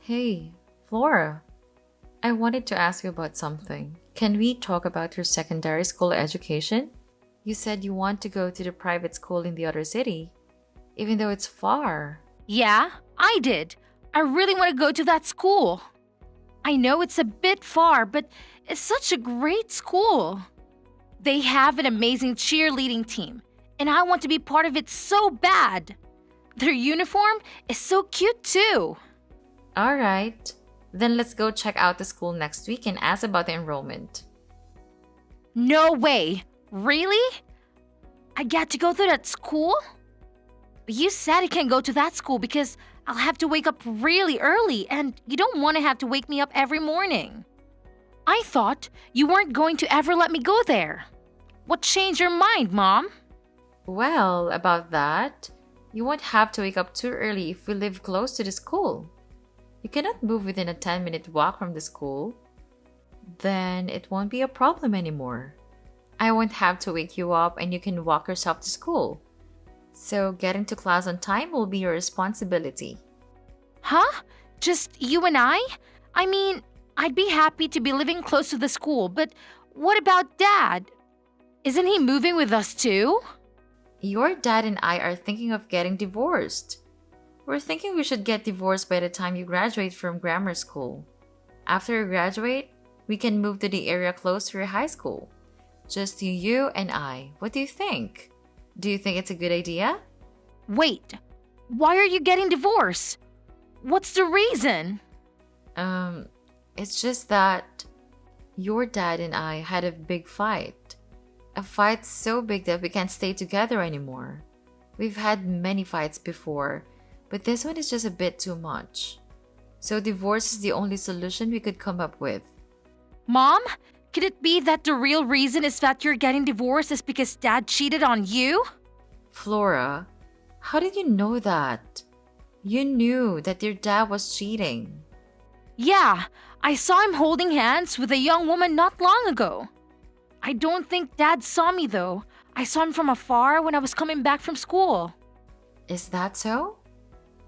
Hey, Flora, I wanted to ask you about something. Can we talk about your secondary school education? You said you want to go to the private school in the other city, even though it's far. Yeah, I did. I really want to go to that school. I know it's a bit far, but it's such a great school. They have an amazing cheerleading team, and I want to be part of it so bad. Their uniform is so cute too. Alright, then let's go check out the school next week and ask about the enrollment. No way. Really? I get to go to that school? But you said I can't go to that school because I'll have to wake up really early, and you don't want to have to wake me up every morning. I thought you weren't going to ever let me go there. What changed your mind, Mom? Well, about that, you won't have to wake up too early if we live close to the school. You cannot move within a 10-minute walk from the school. Then it won't be a problem anymore. I won't have to wake you up and you can walk yourself to school. So getting to class on time will be your responsibility. Huh? Just you and I? I mean, I'd be happy to be living close to the school, but what about Dad? Isn't he moving with us too? Your dad and I are thinking of getting divorced. We're thinking we should get divorced by the time you graduate from grammar school. After you graduate, we can move to the area close to your high school. Just you and I. What do you think? Do you think it's a good idea? Wait, why are you getting divorced? What's the reason? It's just that your dad and I had a big fight. A fight so big that we can't stay together anymore. We've had many fights before, but this one is just a bit too much. So divorce is the only solution we could come up with. Mom, could it be that the real reason is that you're getting divorced is because Dad cheated on you? Flora, how did you know that? You knew that your dad was cheating. Yeah, I saw him holding hands with a young woman not long ago. I don't think Dad saw me though. I saw him from afar when I was coming back from school. Is that so?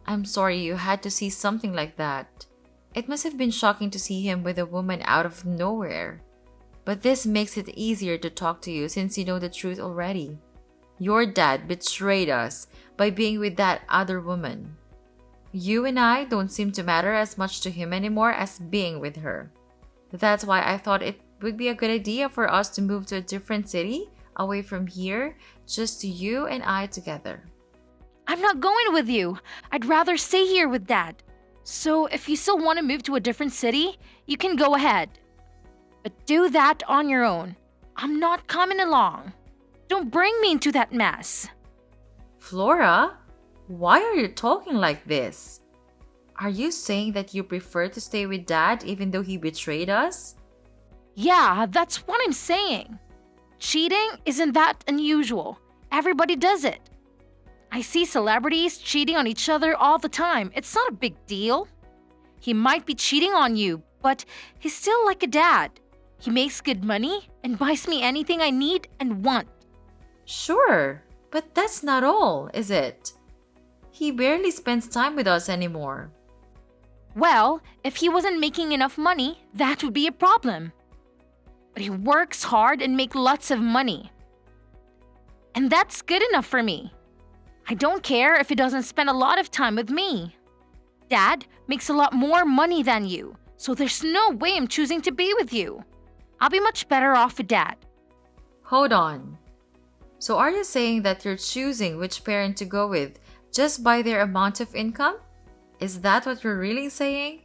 I'm sorry you had to see something like that. It must have been shocking to see him with a woman out of nowhere. But this makes it easier to talk to you since you know the truth already. Your dad betrayed us by being with that other woman. You and I don't seem to matter as much to him anymore as being with her. That's why I thought it would be a good idea for us to move to a different city, away from here, just you and I together. I'm not going with you. I'd rather stay here with Dad. So if you still want to move to a different city, you can go ahead. But do that on your own. I'm not coming along. Don't bring me into that mess. Flora, why are you talking like this? Are you saying that you prefer to stay with Dad even though he betrayed us? Yeah, that's what I'm saying. Cheating isn't that unusual. Everybody does it. I see celebrities cheating on each other all the time. It's not a big deal. He might be cheating on you, but he's still like a dad. He makes good money and buys me anything I need and want. Sure, but that's not all, is it? He barely spends time with us anymore. Well, if he wasn't making enough money, that would be a problem. But he works hard and makes lots of money. And that's good enough for me. I don't care if he doesn't spend a lot of time with me. Dad makes a lot more money than you, so there's no way I'm choosing to be with you. I'll be much better off with Dad. Hold on. So are you saying that you're choosing which parent to go with just by their amount of income? Is that what you're really saying?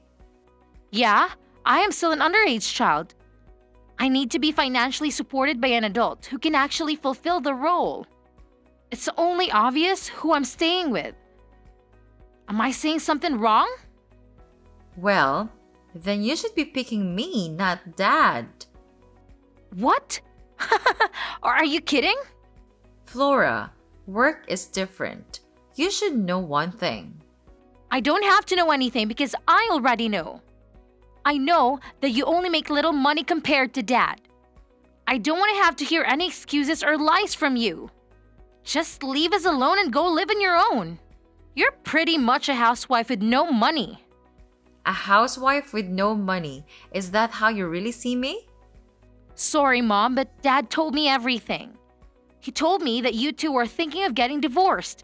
Yeah, I am still an underage child. I need to be financially supported by an adult who can actually fulfill the role. It's only obvious who I'm staying with. Am I saying something wrong? Well, then you should be picking me, not Dad. What? Are you kidding? Flora, work is different. You should know one thing. I don't have to know anything because I already know. I know that you only make little money compared to Dad. I don't want to have to hear any excuses or lies from you. Just leave us alone and go live on your own. You're pretty much a housewife with no money. A housewife with no money. Is that how you really see me? Sorry, Mom, but Dad told me everything. He told me that you two are thinking of getting divorced.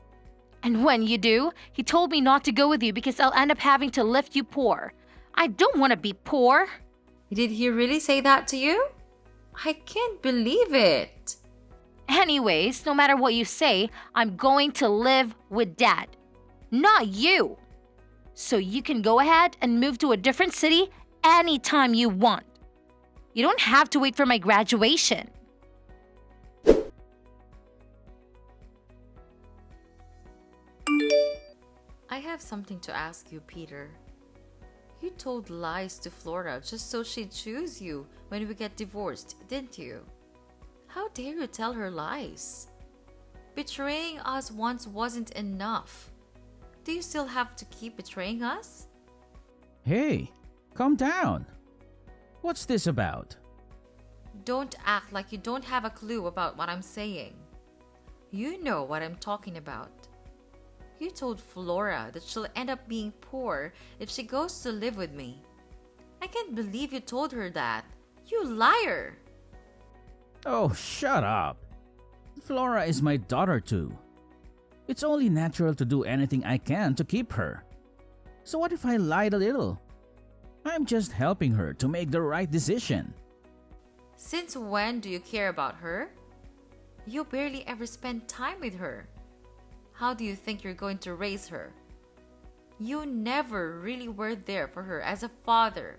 And when you do, he told me not to go with you because I'll end up having to lift you poor. I don't want to be poor. Did he really say that to you? I can't believe it. Anyways, no matter what you say, I'm going to live with Dad. Not you. So you can go ahead and move to a different city anytime you want. You don't have to wait for my graduation. I have something to ask you, Peter. You told lies to Flora just so she'd choose you when we get divorced, didn't you? How dare you tell her lies? Betraying us once wasn't enough. Do you still have to keep betraying us? Hey, calm down. What's this about? Don't act like you don't have a clue about what I'm saying. You know what I'm talking about. You told Flora that she'll end up being poor if she goes to live with me. I can't believe you told her that. You liar! Oh, shut up. Flora is my daughter too. It's only natural to do anything I can to keep her. So what if I lied a little? I'm just helping her to make the right decision. Since when do you care about her? You barely ever spend time with her. How do you think you're going to raise her? You never really were there for her as a father.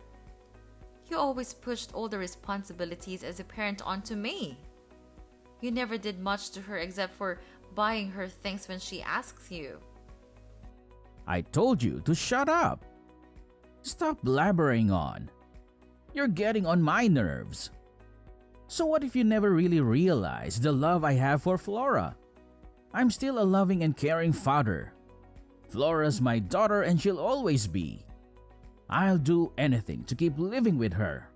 You always pushed all the responsibilities as a parent onto me. You never did much to her except for buying her things when she asks you. I told you to shut up. Stop blabbering on. You're getting on my nerves. So what if you never really realized the love I have for Flora? I'm still a loving and caring father. Flora's my daughter and she'll always be. I'll do anything to keep living with her.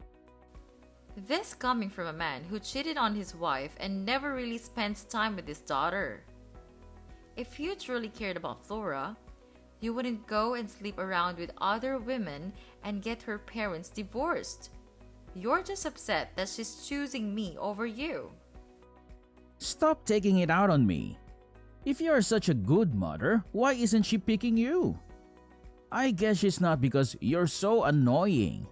This coming from a man who cheated on his wife and never really spends time with his daughter. If you truly cared about Flora, you wouldn't go and sleep around with other women and get her parents divorced. You're just upset that she's choosing me over you. Stop taking it out on me. If you're such a good mother, why isn't she picking you? I guess she's not because you're so annoying.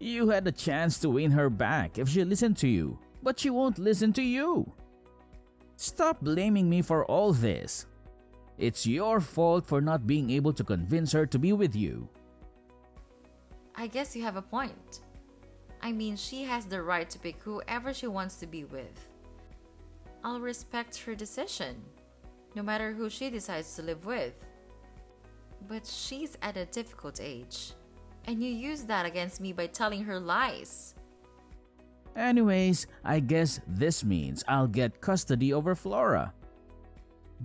You had a chance to win her back if she listened to you, but she won't listen to you. Stop blaming me for all this. It's your fault for not being able to convince her to be with you. I guess you have a point. I mean, she has the right to pick whoever she wants to be with. I'll respect her decision, no matter who she decides to live with. But she's at a difficult age, and you use that against me by telling her lies. Anyways, I guess this means I'll get custody over Flora.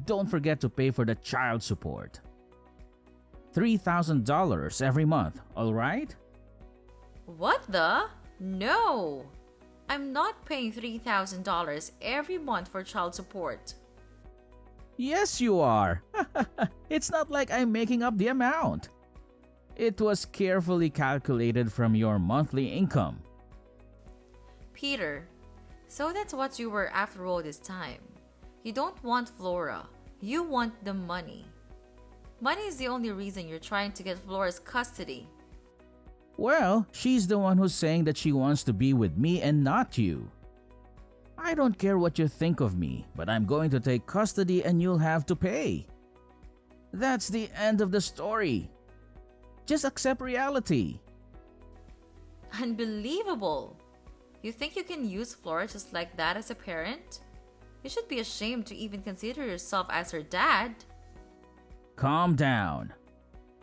Don't forget to pay for the child support. $3,000 every month, alright? What the? No! I'm not paying $3,000 every month for child support. Yes, you are. It's not like I'm making up the amount. It was carefully calculated from your monthly income. Peter, so that's what you were after all this time. You don't want Flora. You want the money. Money is the only reason you're trying to get Flora's custody. Well, she's the one who's saying that she wants to be with me and not you. I don't care what you think of me, but I'm going to take custody and you'll have to pay. That's the end of the story. Just accept reality. Unbelievable! You think you can use Flora just like that as a parent? You should be ashamed to even consider yourself as her dad. Calm down.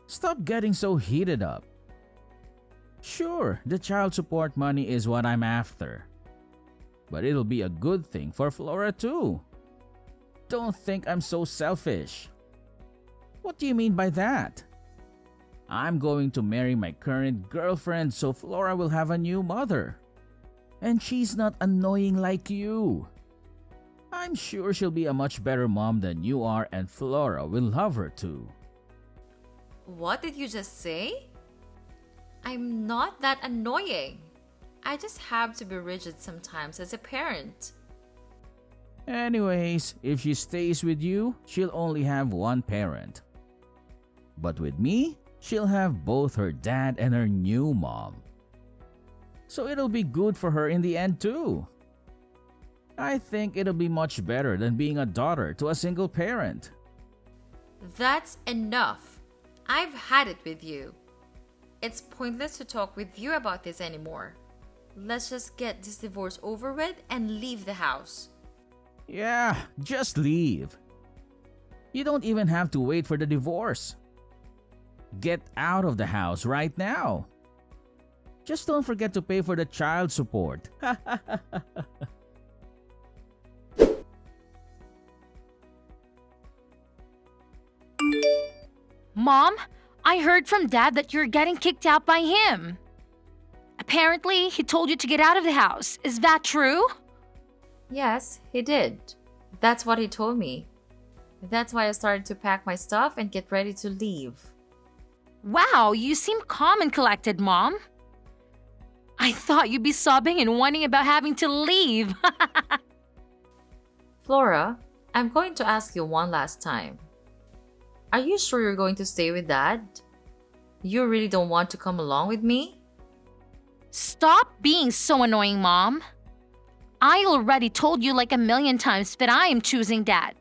Stop getting so heated up. Sure, the child support money is what I'm after. But it'll be a good thing for Flora too. Don't think I'm so selfish. What do you mean by that? I'm going to marry my current girlfriend so Flora will have a new mother. And she's not annoying like you. I'm sure she'll be a much better mom than you are and Flora will love her too. What did you just say? I'm not that annoying. I just have to be rigid sometimes as a parent. Anyways, if she stays with you, she'll only have one parent. But with me, she'll have both her dad and her new mom. So it'll be good for her in the end too. I think it'll be much better than being a daughter to a single parent. That's enough. I've had it with you. It's pointless to talk with you about this anymore. Let's just get this divorce over with and leave the house. Yeah, just leave. You don't even have to wait for the divorce. Get out of the house right now. Just don't forget to pay for the child support. Mom, I heard from Dad that you're getting kicked out by him. Apparently, he told you to get out of the house. Is that true? Yes, he did. That's what he told me. That's why I started to pack my stuff and get ready to leave. Wow, you seem calm and collected, Mom. I thought you'd be sobbing and whining about having to leave. Flora, I'm going to ask you one last time. Are you sure you're going to stay with Dad? You really don't want to come along with me? Stop being so annoying, Mom. I already told you like a million times that I am choosing Dad.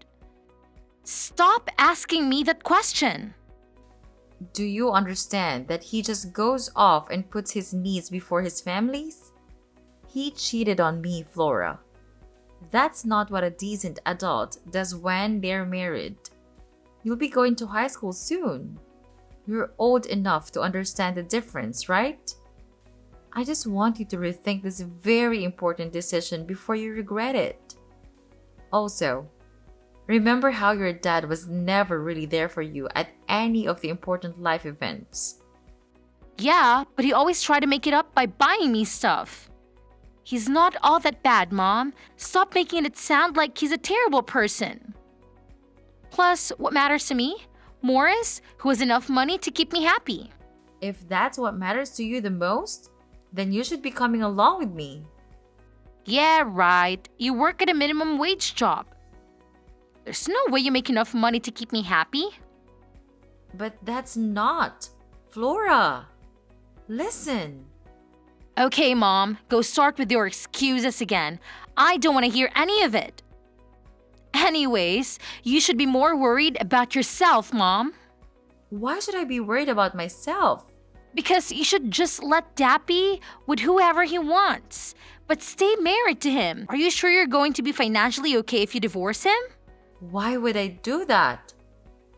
Stop asking me that question. Do you understand that he just goes off and puts his needs before his family's? He cheated on me, Flora. That's not what a decent adult does when they're married. You'll be going to high school soon. You're old enough to understand the difference, right? I just want you to rethink this very important decision before you regret it. Also, remember how your dad was never really there for you at any of the important life events. Yeah, but he always tried to make it up by buying me stuff. He's not all that bad, Mom. Stop making it sound like he's a terrible person. Plus, what matters to me? Morris, who has enough money to keep me happy. If that's what matters to you the most, then you should be coming along with me. Yeah, right. You work at a minimum wage job. There's no way you make enough money to keep me happy. But that's not. Flora, listen. Okay, Mom, go start with your excuses again. I don't want to hear any of it. Anyways, you should be more worried about yourself, Mom. Why should I be worried about myself? Because you should just let Dad be with whoever he wants. But stay married to him. Are you sure you're going to be financially okay if you divorce him? Why would I do that?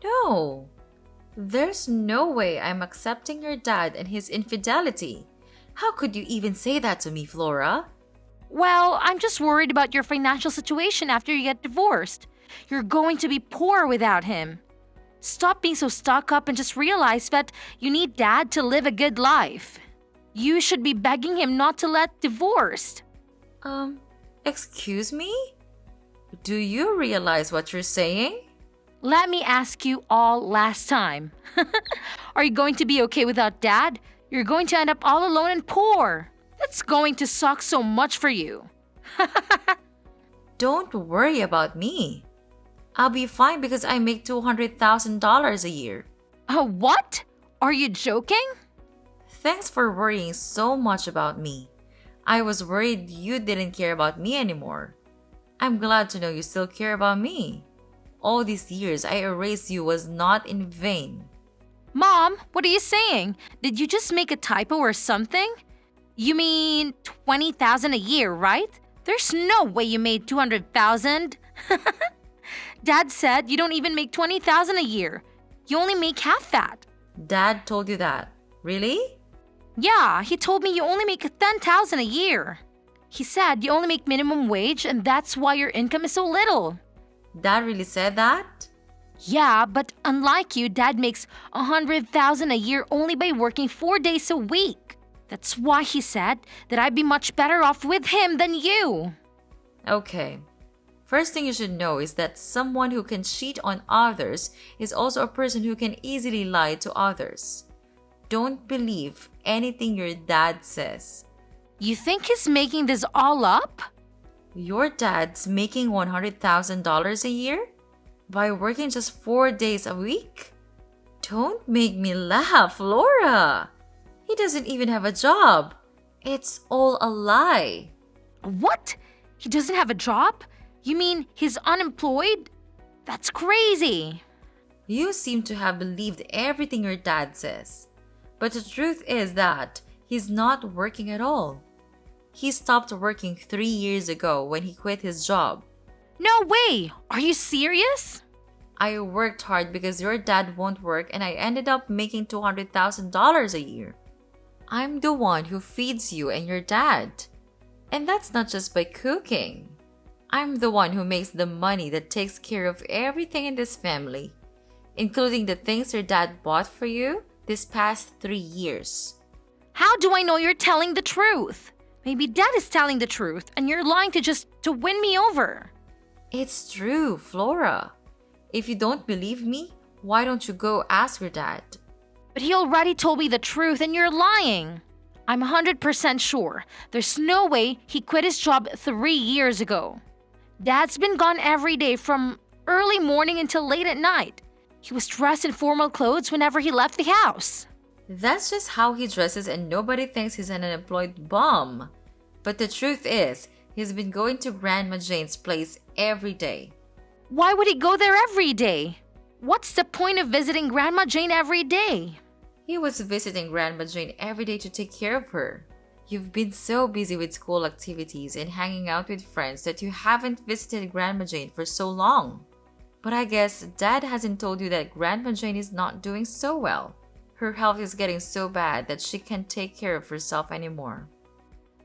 No. There's no way I'm accepting your dad and his infidelity. How could you even say that to me, Flora? Well, I'm just worried about your financial situation after you get divorced. You're going to be poor without him. Stop being so stuck up and just realize that you need Dad to live a good life. You should be begging him not to let divorced. Excuse me? Do you realize what you're saying? Let me ask you all last time. Are you going to be okay without Dad? You're going to end up all alone and poor. That's going to suck so much for you. Don't worry about me. I'll be fine because I make $200,000 a year. What? Are you joking? Thanks for worrying so much about me. I was worried you didn't care about me anymore. I'm glad to know you still care about me. All these years I erased you was not in vain. Mom, what are you saying? Did you just make a typo or something? You mean 20,000 a year, right? There's no way you made 200,000. Dad said you don't even make 20,000 a year. You only make half that. Dad told you that. Really? Yeah, he told me you only make 10,000 a year. He said you only make minimum wage and that's why your income is so little. Dad really said that? Yeah, but unlike you, Dad makes 100,000 a year only by working 4 days a week. That's why he said that I'd be much better off with him than you. Okay. First thing you should know is that someone who can cheat on others is also a person who can easily lie to others. Don't believe anything your dad says. You think he's making this all up? Your dad's making $100,000 a year? By working just 4 days a week? Don't make me laugh, Laura! He doesn't even have a job. It's all a lie. What? He doesn't have a job? You mean he's unemployed? That's crazy. You seem to have believed everything your dad says. But the truth is that he's not working at all. He stopped working 3 years ago when he quit his job. No way! Are you serious? I worked hard because your dad won't work and I ended up making $200,000 a year. I'm the one who feeds you and your dad. And that's not just by cooking. I'm the one who makes the money that takes care of everything in this family, including the things your dad bought for you this past 3 years. How do I know you're telling the truth? Maybe Dad is telling the truth and you're lying to win me over. It's true, Flora. If you don't believe me, why don't you go ask your dad? But he already told me the truth and you're lying. I'm 100% sure. There's no way he quit his job 3 years ago. Dad's been gone every day from early morning until late at night. He was dressed in formal clothes whenever he left the house. That's just how he dresses and nobody thinks he's an unemployed bum. But the truth is, he's been going to Grandma Jane's place every day. Why would he go there every day? What's the point of visiting Grandma Jane every day? He was visiting Grandma Jane every day to take care of her. You've been so busy with school activities and hanging out with friends that you haven't visited Grandma Jane for so long. But I guess Dad hasn't told you that Grandma Jane is not doing so well. Her health is getting so bad that she can't take care of herself anymore.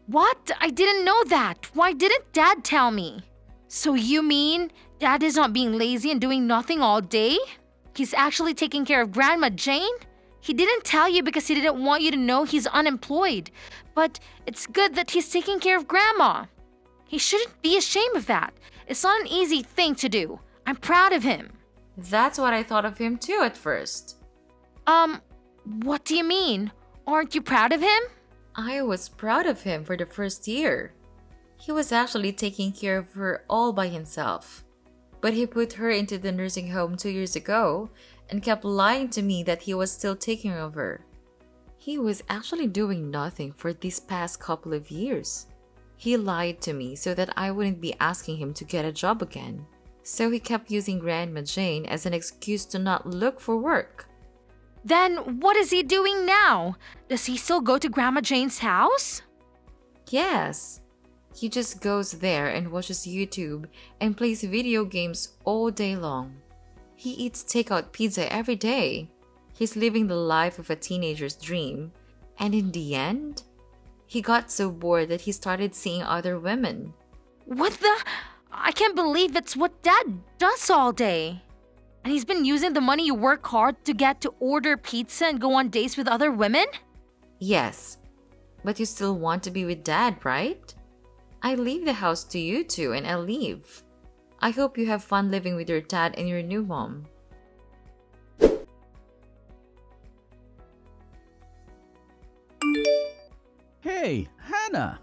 What? I didn't know that. Why didn't Dad tell me? So you mean Dad is not being lazy and doing nothing all day? He's actually taking care of Grandma Jane? He didn't tell you because he didn't want you to know he's unemployed. But it's good that he's taking care of Grandma. He shouldn't be ashamed of that. It's not an easy thing to do. I'm proud of him. That's what I thought of him too at first. What do you mean? Aren't you proud of him? I was proud of him for the first year. He was actually taking care of her all by himself. But he put her into the nursing home 2 years ago and kept lying to me that he was still taking care of her. He was actually doing nothing for these past couple of years. He lied to me so that I wouldn't be asking him to get a job again. So he kept using Grandma Jane as an excuse to not look for work. Then what is he doing now? Does he still go to Grandma Jane's house? Yes. He just goes there and watches YouTube and plays video games all day long. He eats takeout pizza every day. He's living the life of a teenager's dream. And in the end, he got so bored that he started seeing other women. What the? I can't believe it's what Dad does all day. And he's been using the money you work hard to get to order pizza and go on dates with other women? Yes, but you still want to be with Dad, right? I leave the house to you two and I leave. I hope you have fun living with your dad and your new mom. Hey, Hannah!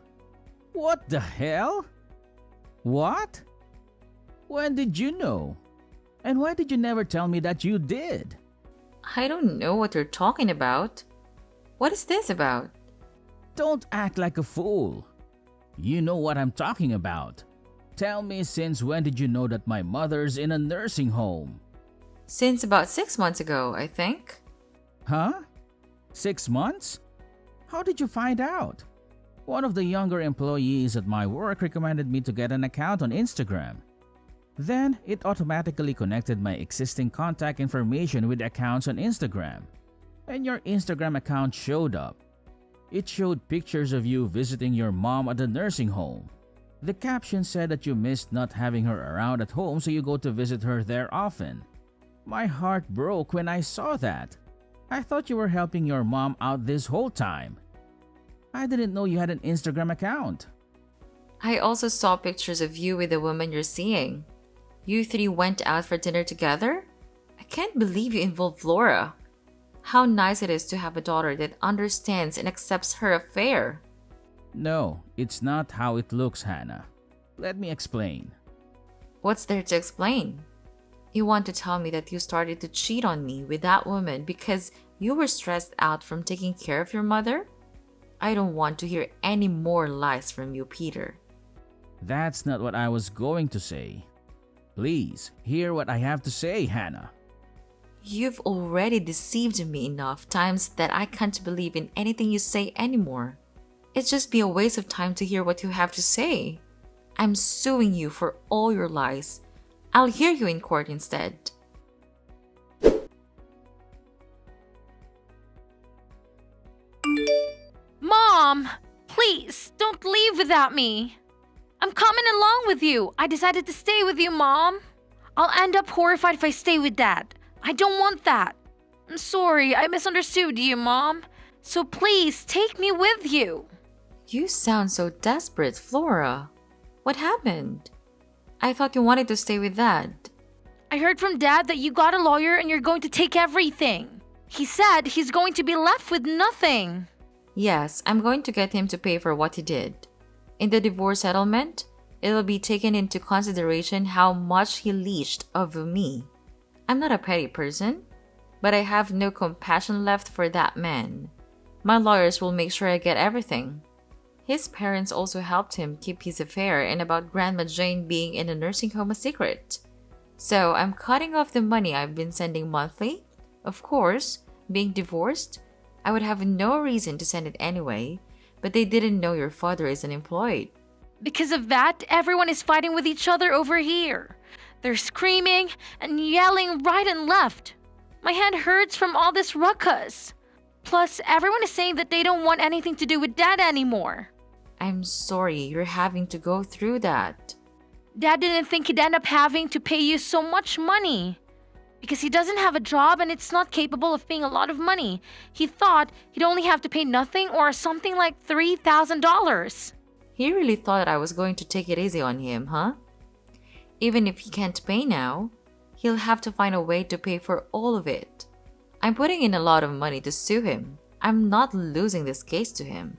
What the hell? What? When did you know? And why did you never tell me that you did? I don't know what you're talking about. What is this about? Don't act like a fool. You know what I'm talking about. Tell me, since when did you know that my mother's in a nursing home? Since about 6 months ago, I think. Huh? 6 months? How did you find out? One of the younger employees at my work recommended me to get an account on Instagram. Then, it automatically connected my existing contact information with accounts on Instagram. And your Instagram account showed up. It showed pictures of you visiting your mom at the nursing home. The caption said that you missed not having her around at home, so you go to visit her there often. My heart broke when I saw that. I thought you were helping your mom out this whole time. I didn't know you had an Instagram account. I also saw pictures of you with the woman you're seeing. You three went out for dinner together? I can't believe you involved Laura. How nice it is to have a daughter that understands and accepts her affair. No, it's not how it looks, Hannah. Let me explain. What's there to explain? You want to tell me that you started to cheat on me with that woman because you were stressed out from taking care of your mother? I don't want to hear any more lies from you, Peter. That's not what I was going to say. Please, hear what I have to say, Hannah. You've already deceived me enough times that I can't believe in anything you say anymore. It'd just be a waste of time to hear what you have to say. I'm suing you for all your lies. I'll hear you in court instead. Mom, please don't leave without me. I'm coming along with you. I decided to stay with you, Mom. I'll end up horrified if I stay with Dad. I don't want that. I'm sorry, I misunderstood you, Mom. So please take me with you. You sound so desperate, Flora. What happened? I thought you wanted to stay with Dad. I heard from Dad that you got a lawyer and you're going to take everything. He said he's going to be left with nothing. Yes, I'm going to get him to pay for what he did. In the divorce settlement, it'll be taken into consideration how much he leached of me. I'm not a petty person, but I have no compassion left for that man. My lawyers will make sure I get everything. His parents also helped him keep his affair and about Grandma Jane being in a nursing home a secret. So I'm cutting off the money I've been sending monthly. Of course, being divorced, I would have no reason to send it anyway, but they didn't know your father is unemployed. Because of that, everyone is fighting with each other over here. They're screaming and yelling right and left. My head hurts from all this ruckus. Plus, everyone is saying that they don't want anything to do with Dad anymore. I'm sorry you're having to go through that. Dad didn't think he'd end up having to pay you so much money. Because he doesn't have a job and it's not capable of paying a lot of money. He thought he'd only have to pay nothing or something like $3,000. He really thought I was going to take it easy on him, huh? Even if he can't pay now, he'll have to find a way to pay for all of it. I'm putting in a lot of money to sue him. I'm not losing this case to him.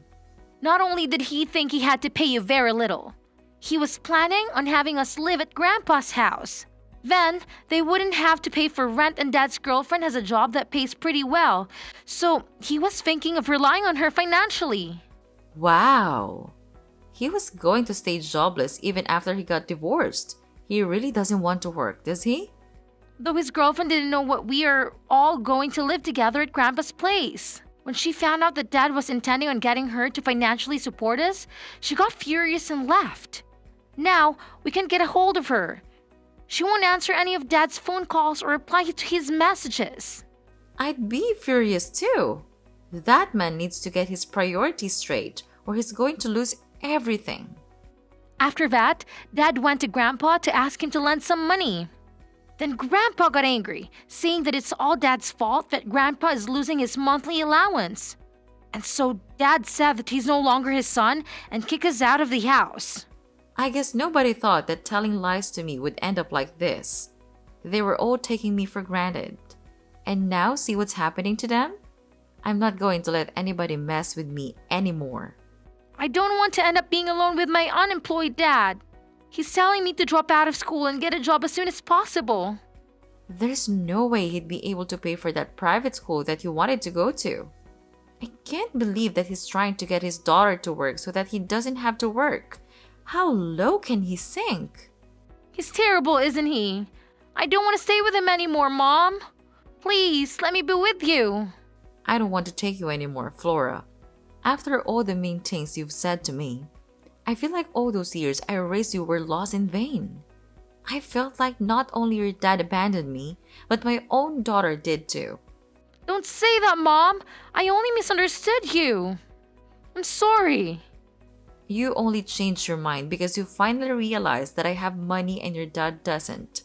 Not only did he think he had to pay you very little, he was planning on having us live at Grandpa's house. Then, they wouldn't have to pay for rent and Dad's girlfriend has a job that pays pretty well. So, he was thinking of relying on her financially. Wow! He was going to stay jobless even after he got divorced. He really doesn't want to work, does he? Though his girlfriend didn't know what we are all going to live together at Grandpa's place. When she found out that Dad was intending on getting her to financially support us, she got furious and left. Now, we can't get a hold of her. She won't answer any of Dad's phone calls or reply to his messages. I'd be furious too. That man needs to get his priorities straight or he's going to lose everything. After that, Dad went to Grandpa to ask him to lend some money. Then Grandpa got angry, saying that it's all Dad's fault that Grandpa is losing his monthly allowance. And so Dad said that he's no longer his son and kick us out of the house. I guess nobody thought that telling lies to me would end up like this. They were all taking me for granted. And now see what's happening to them? I'm not going to let anybody mess with me anymore. I don't want to end up being alone with my unemployed dad. He's telling me to drop out of school and get a job as soon as possible. There's no way he'd be able to pay for that private school that you wanted to go to. I can't believe that he's trying to get his daughter to work so that he doesn't have to work. How low can he sink? He's terrible, isn't he? I don't want to stay with him anymore, Mom. Please, let me be with you. I don't want to take you anymore, Flora. After all the mean things you've said to me, I feel like all those years I raised you were lost in vain. I felt like not only your dad abandoned me, but my own daughter did too. Don't say that, Mom. I only misunderstood you. I'm sorry. You only changed your mind because you finally realized that I have money and your dad doesn't.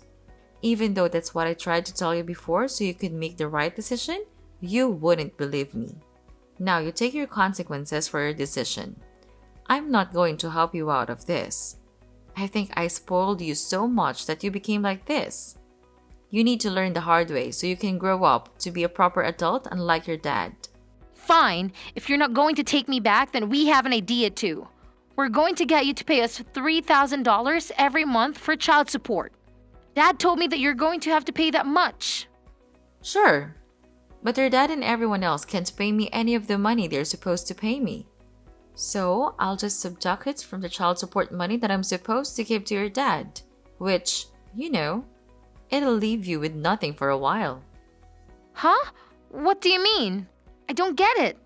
Even though that's what I tried to tell you before so you could make the right decision, you wouldn't believe me. Now you take your consequences for your decision. I'm not going to help you out of this. I think I spoiled you so much that you became like this. You need to learn the hard way so you can grow up to be a proper adult unlike your dad. Fine, if you're not going to take me back, then we have an idea too. We're going to get you to pay us $3,000 every month for child support. Dad told me that you're going to have to pay that much. Sure, but your dad and everyone else can't pay me any of the money they're supposed to pay me. So I'll just subtract it from the child support money that I'm supposed to give to your dad, which, it'll leave you with nothing for a while. Huh? What do you mean? I don't get it.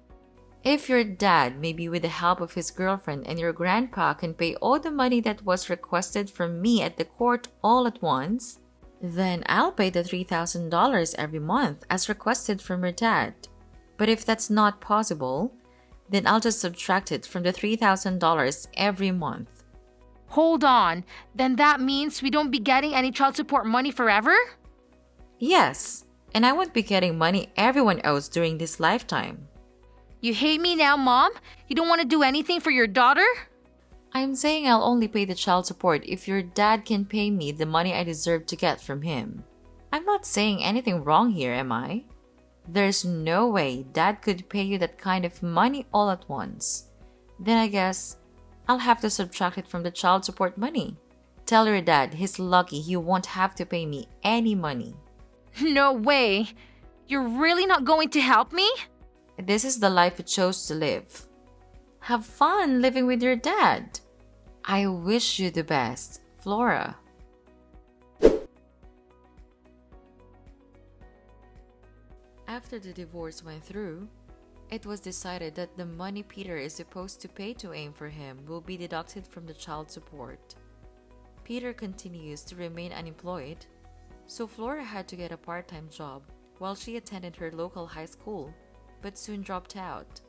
If your dad, maybe with the help of his girlfriend and your grandpa, can pay all the money that was requested from me at the court all at once, then I'll pay the $3,000 every month as requested from your dad. But if that's not possible, then I'll just subtract it from the $3,000 every month. Hold on, then that means we don't be getting any child support money forever? Yes, and I won't be getting money everyone owes during this lifetime. You hate me now, Mom? You don't want to do anything for your daughter? I'm saying I'll only pay the child support if your dad can pay me the money I deserve to get from him. I'm not saying anything wrong here, am I? There's no way Dad could pay you that kind of money all at once. Then I guess I'll have to subtract it from the child support money. Tell your dad he's lucky he won't have to pay me any money. No way. You're really not going to help me? This is the life you chose to live. Have fun living with your dad. I wish you the best, Flora. After the divorce went through, it was decided that the money Peter is supposed to pay to aim for him will be deducted from the child support. Peter continues to remain unemployed, so Flora had to get a part-time job while she attended her local high school, but soon dropped out.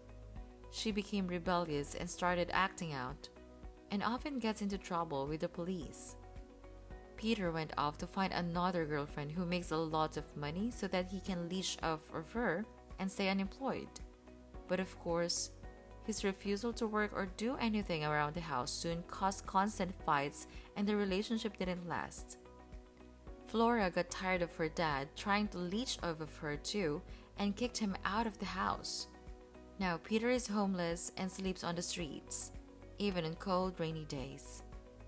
She became rebellious and started acting out, and often gets into trouble with the police. Peter went off to find another girlfriend who makes a lot of money so that he can leash off of her and stay unemployed. But of course, his refusal to work or do anything around the house soon caused constant fights and the relationship didn't last. Flora got tired of her dad trying to leech off of her too and kicked him out of the house. Now Peter is homeless and sleeps on the streets, even on cold, rainy days.